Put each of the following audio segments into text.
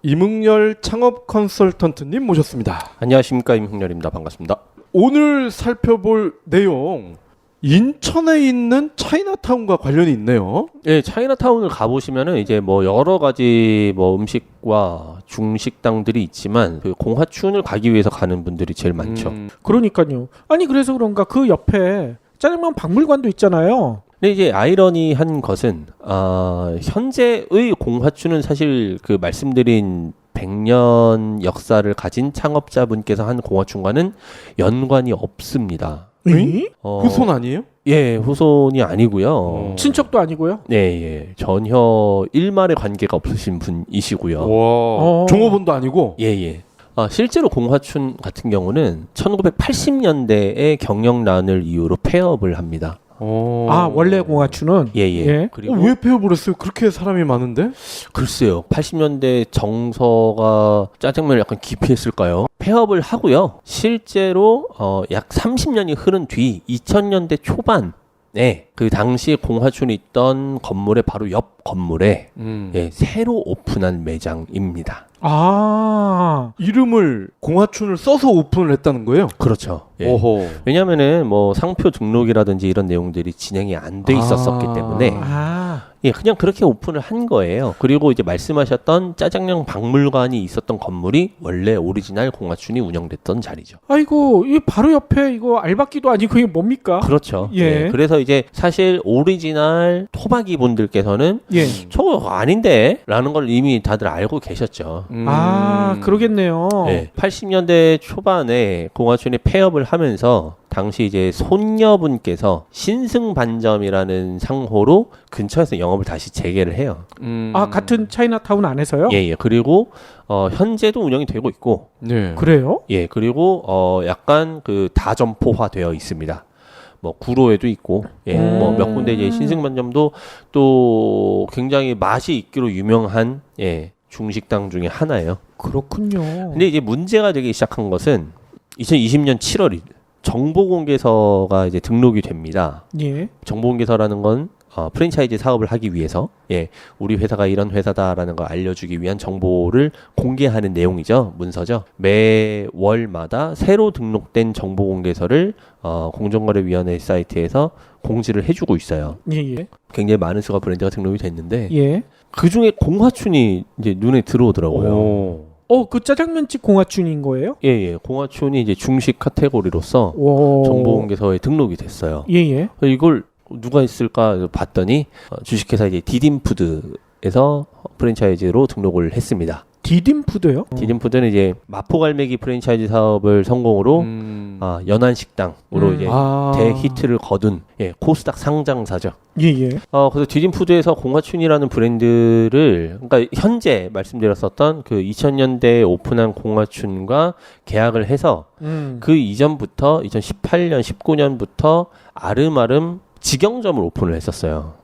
임흥렬 창업 컨설턴트님 모셨습니다. 안녕하십니까, 임흥렬입니다. 반갑습니다. 오늘 살펴볼 내용, 인천에 있는 차이나타운과 관련이 있네요. 예, 차이나타운을 가보시면은 이제 뭐 여러 가지 뭐 음식과 중식당들이 있지만 그 공화춘을 가기 위해서 가는 분들이 제일 많죠. 그러니까요. 아니 그래서 그런가 그 옆에 짜장면 박물관도 있잖아요. 근데 이제 아이러니한 것은 현재의 공화춘은 사실 그 말씀드린 100년 역사를 가진 창업자분께서 한 공화춘과는 연관이 없습니다. 후손 아니에요? 예, 후손이 아니고요. 친척도 아니고요. 네, 예, 전혀 일말의 관계가 없으신 분이시고요. 와, 종업원도 아니고. 예, 예. 실제로 공화춘 같은 경우는 1980년대에 경영난을 이유로 폐업을 합니다. 원래 공화춘은 예, 예. 예. 그리고 왜 폐업을 했어요? 그렇게 사람이 많은데? 글쎄요. 80년대 정서가 짜장면을 약간 기피했을까요? 폐업을 하고요. 실제로 약 30년이 흐른 뒤 2000년대 초반에 그 당시 공화춘이 있던 건물의 바로 옆 건물에 예, 새로 오픈한 매장입니다. 이름을 공화춘을 써서 오픈을 했다는 거예요? 그렇죠. 예. 오호. 왜냐면은 뭐 상표 등록이라든지 이런 내용들이 진행이 안 돼 있었었기 때문에 예, 그냥 그렇게 오픈을 한 거예요. 그리고 이제 말씀하셨던 짜장면 박물관이 있었던 건물이 원래 오리지널 공화춘이 운영됐던 자리죠. 아이고 이 바로 옆에 이거 알바끼도 아니고 이게 뭡니까? 그렇죠. 예. 예. 그래서 이제 사실 오리지널 토박이 분들께서는 예. 저거 아닌데? 라는 걸 이미 다들 알고 계셨죠. 그러겠네요. 네. 80년대 초반에 공화춘이 폐업을 하면서 당시 이제 손녀분께서 신승반점이라는 상호로 근처에서 영업을 다시 재개를 해요. 같은 차이나타운 안에서요? 예, 예. 그리고 현재도 운영이 되고 있고, 네. 그래요? 예, 그리고 약간 그 다점포화되어 있습니다. 뭐 구로에도 있고, 예, 뭐 몇 군데 이제 신승반점도 또 굉장히 맛이 있기로 유명한 예. 중식당 중에 하나예요. 그렇군요. 근데 이제 문제가 되기 시작한 것은 2020년 7월 정보공개서가 이제 등록이 됩니다. 예. 정보공개서라는 건 프랜차이즈 사업을 하기 위해서 예, 우리 회사가 이런 회사다라는 걸 알려주기 위한 정보를 공개하는 내용이죠. 문서죠. 매월마다 새로 등록된 정보공개서를 공정거래위원회 사이트에서 공지를 해주고 있어요. 예. 굉장히 많은 수가 브랜드가 등록이 됐는데 예. 그 중에 공화춘이 이제 눈에 들어오더라고요. 그 짜장면집 공화춘인 거예요? 예, 예. 공화춘이 이제 중식 카테고리로서 정보공개서에 등록이 됐어요. 예. 이걸 누가 있을까 봤더니 주식회사 이제 디딤푸드에서 프랜차이즈로 등록을 했습니다. 디딤푸드요? 디딤푸드는 이제 마포갈매기 프랜차이즈 사업을 성공으로 연안식당으로 이제 대히트를 거둔 예, 코스닥 상장사죠. 예. 그래서 디딤푸드에서 공화춘이라는 브랜드를 그러니까 현재 말씀드렸었던 그 2000년대에 오픈한 공화춘과 계약을 해서 그 이전부터 2018년, 19년부터 아름아름 직영점을 오픈을 했었어요.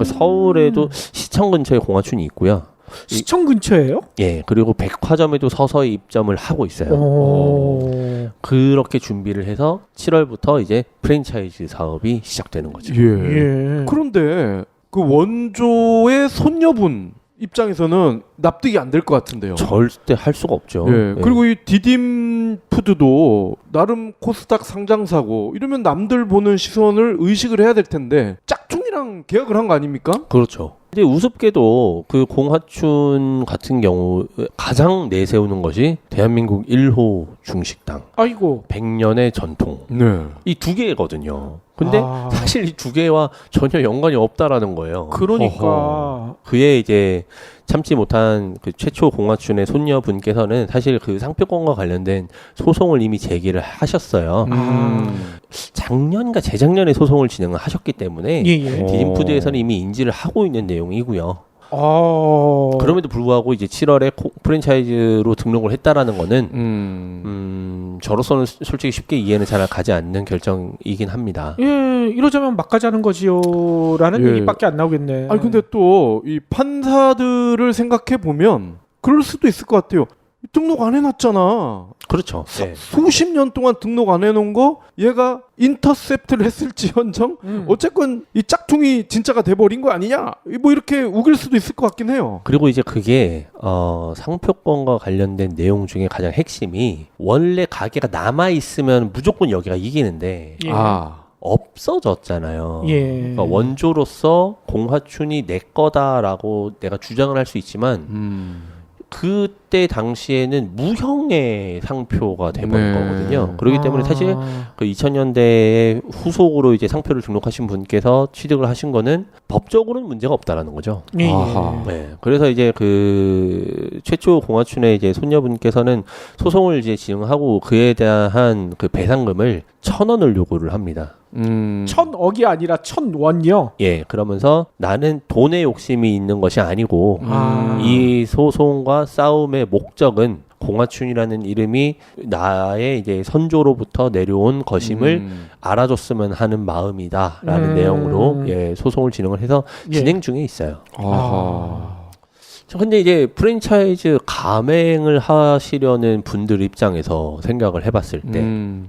서울에도 시청 근처에 공화춘이 있고요. 시청 근처예요? 예, 그리고 백화점에도 서서히 입점을 하고 있어요. 그렇게 준비를 해서 7월부터 이제 프랜차이즈 사업이 시작되는 거죠. 예. 그런데 그 원조의 손녀분 입장에서는 납득이 안 될 것 같은데요. 절대 할 수가 없죠. 예. 그리고 이 디딤푸드도 나름 코스닥 상장사고 이러면 남들 보는 시선을 의식을 해야 될 텐데 짝퉁이랑 계약을 한 거 아닙니까? 그렇죠. 근데 우습게도 그 공화춘 같은 경우 가장 내세우는 것이 대한민국 1호 중식당. 아이고. 100년의 전통. 네. 이 두 개거든요. 근데 사실 이 두 개와 전혀 연관이 없다라는 거예요. 그러니까. 그에 이제 참지 못한 그 최초 공화춘의 손녀분께서는 사실 그 상표권과 관련된 소송을 이미 제기를 하셨어요. 작년과 재작년에 소송을 진행을 하셨기 때문에 디딤푸드에서는 이미 인지를 하고 있는 내용이고요. 그럼에도 불구하고 이제 7월에 프랜차이즈로 등록을 했다라는 거는 저로서는 솔직히 쉽게 이해는 잘 가지 않는 결정이긴 합니다. 예, 이러자면 막가자는 거지요라는 얘기밖에 안 나오겠네. 아니 근데 또 이 판사들을 생각해 보면 그럴 수도 있을 것 같아요. 등록 안 해놨잖아. 그렇죠. 네. 수십 년 동안 등록 안 해놓은 거 얘가 인터셉트를 했을지언정 어쨌건 이 짝퉁이 진짜가 돼버린 거 아니냐 뭐 이렇게 우길 수도 있을 것 같긴 해요. 그리고 이제 그게 상표권과 관련된 내용 중에 가장 핵심이 원래 가게가 남아 있으면 무조건 여기가 이기는데 예. 없어졌잖아요. 예. 그러니까 원조로서 공화춘이 내 거다라고 내가 주장을 할 수 있지만 그때 당시에는 무형의 상표가 돼버린 네. 거거든요. 그렇기 때문에 사실 그 2000년대에 후속으로 이제 상표를 등록하신 분께서 취득을 하신 거는 법적으로는 문제가 없다라는 거죠. 예. 아하. 네. 그래서 이제 그 최초 공화춘의 이제 손녀분께서는 소송을 이제 진행하고 그에 대한 그 배상금을 1,000원을 요구를 합니다. 1,000억이 아니라 1,000원이요. 예, 그러면서 나는 돈에 욕심이 있는 것이 아니고 아. 이 소송과 싸움의 목적은 공화춘이라는 이름이 나의 이제 선조로부터 내려온 것임을 알아줬으면 하는 마음이다라는 내용으로 예, 소송을 진행을 해서 진행 중에 있어요. 근데 이제 프랜차이즈 가맹을 하시려는 분들 입장에서 생각을 해봤을 때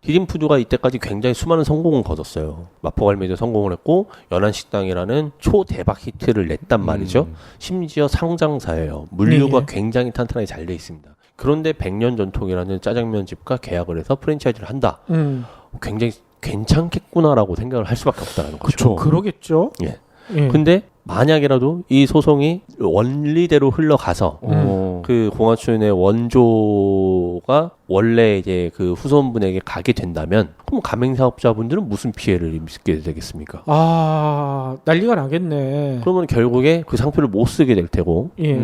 디딤푸드가 이때까지 굉장히 수많은 성공을 거뒀어요. 마포갈매도 성공을 했고 연안식당이라는 초대박 히트를 냈단 말이죠. 심지어 상장사예요. 물류가 굉장히 탄탄하게 잘 돼 있습니다. 그런데 100년 전통이라는 짜장면 집과 계약을 해서 프랜차이즈를 한다. 굉장히 괜찮겠구나라고 생각을 할 수밖에 없다는 거죠. 그러겠죠. 예. 예. 근데 만약이라도 이 소송이 원리대로 흘러가서 그 공화춘의 원조가 원래 이제 그 후손분에게 가게 된다면 그럼 가맹사업자분들은 무슨 피해를 입게 되겠습니까? 난리가 나겠네. 그러면 결국에 그 상표를 못 쓰게 될 테고, 예.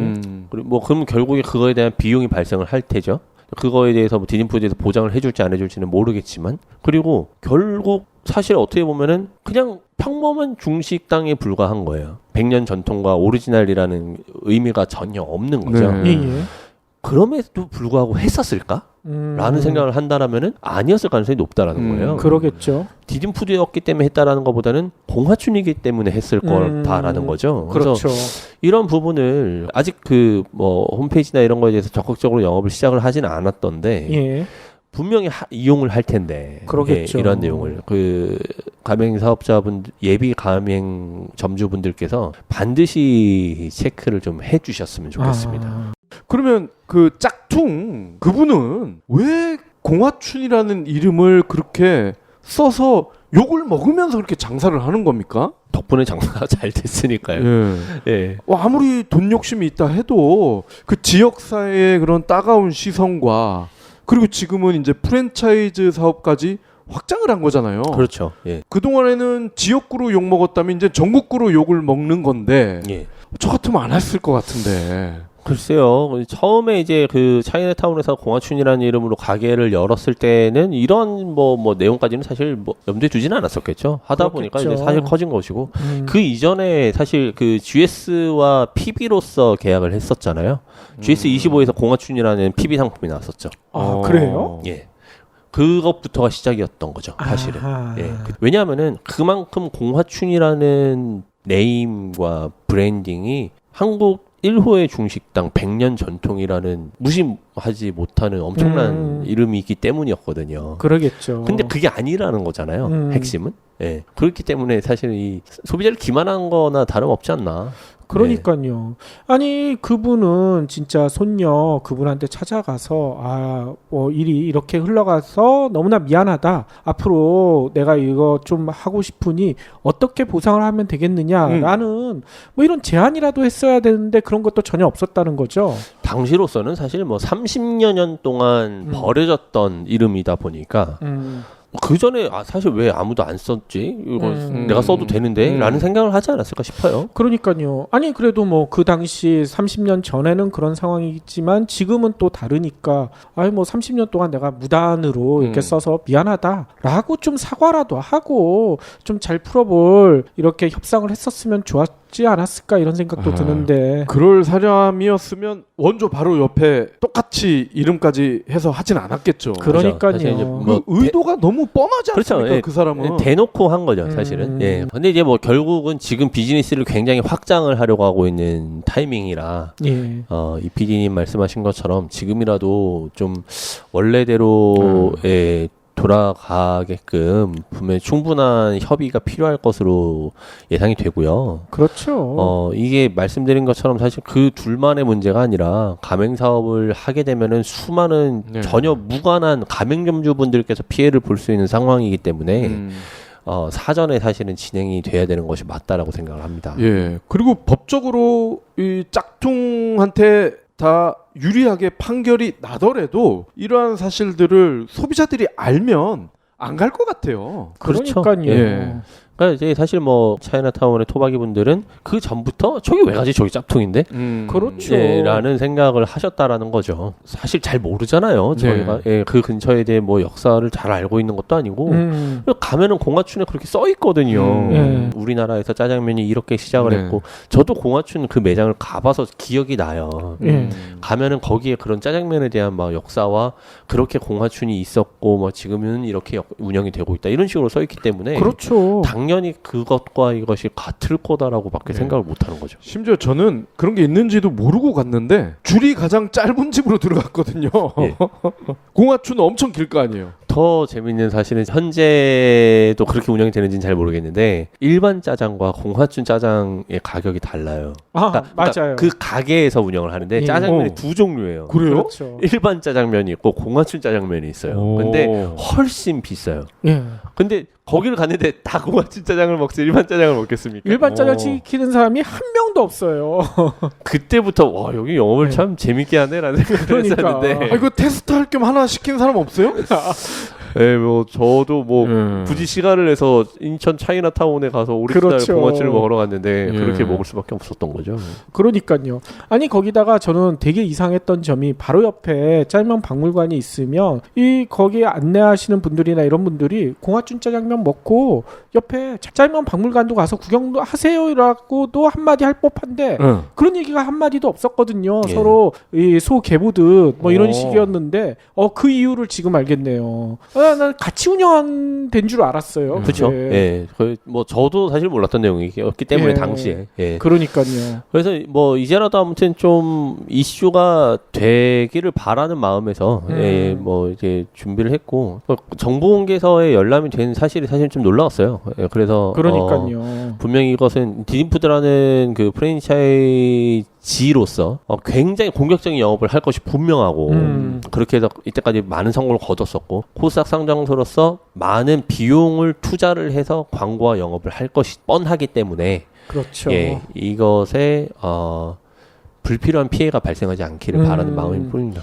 그리고 뭐 그러면 결국에 그거에 대한 비용이 발생을 할 테죠. 그거에 대해서 뭐 디딤푸드에서 보장을 해줄지 안 해줄지는 모르겠지만, 그리고 결국 사실 어떻게 보면은 그냥 평범한 중식당에 불과한 거예요. 100년 전통과 오리지널이라는 의미가 전혀 없는 거죠. 네. 예. 그럼에도 불구하고 했었을까? 라는 생각을 한다라면은 아니었을 가능성이 높다라는 거예요. 그러겠죠. 디딤푸드였기 때문에 했다라는 것보다는 공화춘이기 때문에 했을 거다라는 거죠. 그래서 그렇죠. 이런 부분을 아직 그 뭐 홈페이지나 이런 거에 대해서 적극적으로 영업을 시작을 하지는 않았던데 예. 분명히 이용을 할 텐데 그러겠죠. 예, 이런 내용을 그 가맹 사업자분 예비 가맹 점주분들께서 반드시 체크를 좀 해주셨으면 좋겠습니다. 그러면 그 짝퉁 그분은 왜 공화춘이라는 이름을 그렇게 써서 욕을 먹으면서 그렇게 장사를 하는 겁니까? 덕분에 장사가 잘 됐으니까요. 예. 예. 아무리 돈 욕심이 있다 해도 그 지역사회의 그런 따가운 시선과 그리고 지금은 이제 프랜차이즈 사업까지 확장을 한 거잖아요. 그렇죠. 예. 그동안에는 지역구로 욕 먹었다면 이제 전국구로 욕을 먹는 건데 예. 저 같으면 안 했을 것 같은데. 글쎄요. 처음에 이제 그 차이나타운에서 공화춘이라는 이름으로 가게를 열었을 때는 이런 뭐 내용까지는 사실 뭐 염두에 두지는 않았었겠죠. 하다 보니까 그렇겠죠. 이제 사실 커진 것이고 그 이전에 사실 그 GS와 PB로서 계약을 했었잖아요. GS25에서 공화춘이라는 PB 상품이 나왔었죠. 그래요? 예. 그것부터가 시작이었던 거죠. 사실은. 예. 왜냐하면은 그만큼 공화춘이라는 네임과 브랜딩이 한국 1호의 중식당 100년 전통이라는 무시하지 못하는 엄청난 이름이기 때문이었거든요. 그러겠죠. 근데 그게 아니라는 거잖아요. 핵심은. 예. 그렇기 때문에 사실 이 소비자를 기만한 거나 다름없지 않나. 그러니까요. 아니 그분은 진짜 손녀 그분한테 찾아가서 일이 이렇게 흘러가서 너무나 미안하다. 앞으로 내가 이거 좀 하고 싶으니 어떻게 보상을 하면 되겠느냐라는 뭐 이런 제안이라도 했어야 되는데 그런 것도 전혀 없었다는 거죠. 당시로서는 사실 뭐 30여 년 동안 버려졌던 이름이다 보니까 그 전에 사실 왜 아무도 안 썼지? 이거 내가 써도 되는데? 라는 생각을 하지 않았을까 싶어요. 그러니까요. 아니 그래도 뭐 그 당시 30년 전에는 그런 상황이지만 지금은 또 다르니까 뭐 30년 동안 내가 무단으로 이렇게 써서 미안하다라고 좀 사과라도 하고 좀 잘 풀어볼 이렇게 협상을 했었으면 없지 않았을까 이런 생각도 드는데. 그럴 사람이었으면 원조 바로 옆에 똑같이 이름까지 해서 하진 않았겠죠. 그러니까요. 사실 이제 그 의도가 너무 뻔하지 그렇죠. 않습니까? 예. 그 사람은. 대놓고 한 거죠, 사실은. 예. 근데 이제 뭐 결국은 지금 비즈니스를 굉장히 확장을 하려고 하고 있는 타이밍이라 예. 이 PD님 말씀하신 것처럼 지금이라도 좀 원래대로의 돌아가게끔 분명히 충분한 협의가 필요할 것으로 예상이 되고요. 그렇죠. 이게 말씀드린 것처럼 사실 그 둘만의 문제가 아니라 가맹 사업을 하게 되면은 수많은 네. 전혀 무관한 가맹점주분들께서 피해를 볼 수 있는 상황이기 때문에 사전에 사실은 진행이 돼야 되는 것이 맞다라고 생각을 합니다. 예. 그리고 법적으로 이 짝퉁한테 다 유리하게 판결이 나더라도 이러한 사실들을 소비자들이 알면 안 갈 것 같아요. 그렇죠. 그러니까요. 예. 그러니까 이제 사실 뭐 차이나타운의 토박이 분들은 그 전부터 저기 왜 가지 저기 짝퉁인데? 그렇죠. 예, 라는 생각을 하셨다라는 거죠. 사실 잘 모르잖아요. 네. 저희가 예, 그 근처에 대해 뭐 역사를 잘 알고 있는 것도 아니고 가면은 공화춘에 그렇게 써 있거든요. 예. 우리나라에서 짜장면이 이렇게 시작을 네. 했고 저도 공화춘 그 매장을 가봐서 기억이 나요. 예. 가면은 거기에 그런 짜장면에 대한 막 역사와 그렇게 공화춘이 있었고 뭐 지금은 이렇게 운영이 되고 있다 이런 식으로 써 있기 때문에 그렇죠. 당연히 그것과 이것이 같을 거다라고밖에 네. 생각을 못 하는 거죠. 심지어 저는 그런 게 있는지도 모르고 갔는데 줄이 가장 짧은 집으로 들어갔거든요. 예. 공화춘 엄청 길 거 아니에요. 더 재밌는 사실은 현재도 그렇게 운영이 되는지는 잘 모르겠는데 일반 짜장과 공화춘 짜장의 가격이 달라요. 아, 맞아요. 그 가게에서 운영을 하는데 예. 짜장면이 두 종류예요. 그래요? 그렇죠. 일반 짜장면이 있고 공화춘 짜장면이 있어요. 오. 근데 훨씬 비싸요. 예. 근데 거기를 갔는데 다 공화춘 짜장을 먹지 일반 짜장을 먹겠습니까? 일반 짜장 오. 시키는 사람이 한 명도 없어요. 그때부터 와 여기 영업을 네. 참 재밌게 하네라는 생각을 그러니까. 했었는데 아, 이거 테스트 할 겸 하나 시킨 사람 없어요? 예, 뭐 저도 뭐 예. 굳이 시간을 내서 인천 차이나타운에 가서 오리지널 그렇죠. 공화춘을 먹으러 갔는데 예. 그렇게 먹을 수밖에 없었던 거죠. 그러니까요. 아니 거기다가 저는 되게 이상했던 점이 바로 옆에 짜장면 박물관이 있으면 이 거기에 안내하시는 분들이나 이런 분들이 공화춘 짜장면 먹고 옆에 짜장면 박물관도 가서 구경도 하세요라고도 한마디 할 법한데 응. 그런 얘기가 한마디도 없었거든요. 예. 서로 이 소 개보듯 뭐 이런 오. 식이었는데 그 이유를 지금 알겠네요. 난 같이 운영한 된 줄 알았어요. 그렇죠. 그게. 예, 뭐 저도 사실 몰랐던 내용이었기 때문에 예. 당시에. 예. 그러니까요. 그래서 뭐 이제라도 아무튼 좀 이슈가 되기를 바라는 마음에서 예, 뭐 이제 준비를 했고 정보공개서에 열람이 된 사실이 사실 좀 놀라웠어요. 예, 그래서 그러니까요. 분명히 이것은 디딤푸드라는 그 프랜차이즈로서 굉장히 공격적인 영업을 할 것이 분명하고 그렇게 해서 이때까지 많은 성공을 거뒀었고 코스닥 상장소로서 많은 비용을 투자를 해서 광고와 영업을 할 것이 뻔하기 때문에 그렇죠. 예, 이것에 불필요한 피해가 발생하지 않기를 바라는 마음일 뿐입니다.